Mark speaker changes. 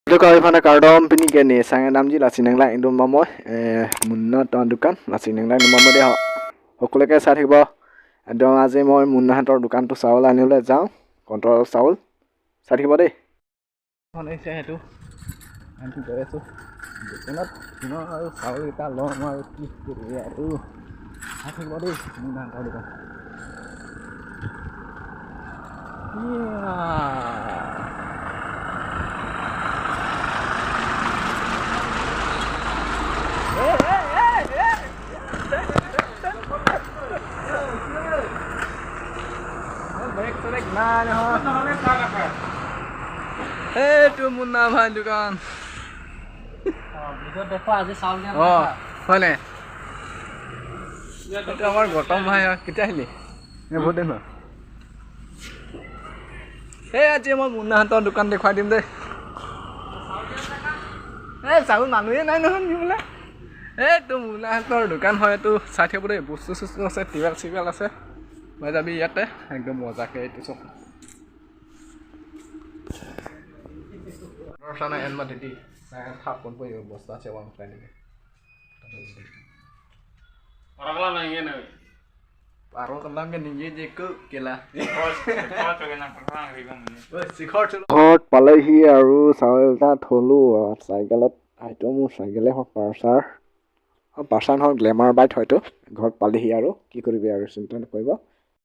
Speaker 1: Kalau iphana kardom pini kene sangat namji lasi neng lai indom mamoy munna ton dukan lasi neng lai mamoy deh hokole ke sathi bo adong aje moi munna hator dukan to saul anile jao kontrol saul sathi bo deh phone ise hetu anti kore su dukanat no saul kita lo ma ki kuri aru sathi bo deh munna hator dukan Itu munna bhai dukan.
Speaker 2: Video देखो आज साल के
Speaker 1: হয় নে এটা আমার গতম ভাই কেতিয়া আহিলি নে বহুত দিন হ'ল আজি মই মুন্না হাতৰ দোকান দেখুৱাই দিম দে চাউল মানুহে নাই নহয় নিবলে এইটো মুন্না হাতৰ দোকান হয় এইটো চাই থাকিব দেই বস্তু চস্তু আছে টিবেল চিবেল আছে মই যাবি ইয়াতে একদম মজাকে এইটো চব Sana en madidi saya takon po yung basta siya wang plan ni
Speaker 3: Orang lah ingin ni.
Speaker 1: Paro kalang kan ninje je ke kela
Speaker 3: Kau tu kena perang ribuan ni.
Speaker 1: ঘৰত পালেহি আৰু চাউল এটা থলো চাইকেলত আইটো মোৰ চাইকেলে হওক পাৰ্চাৰ হওক গ্লেমাৰ বাইক হয়তো ঘৰত পালেহি আৰু কি কৰিবি আৰু চিন্তা নকৰিব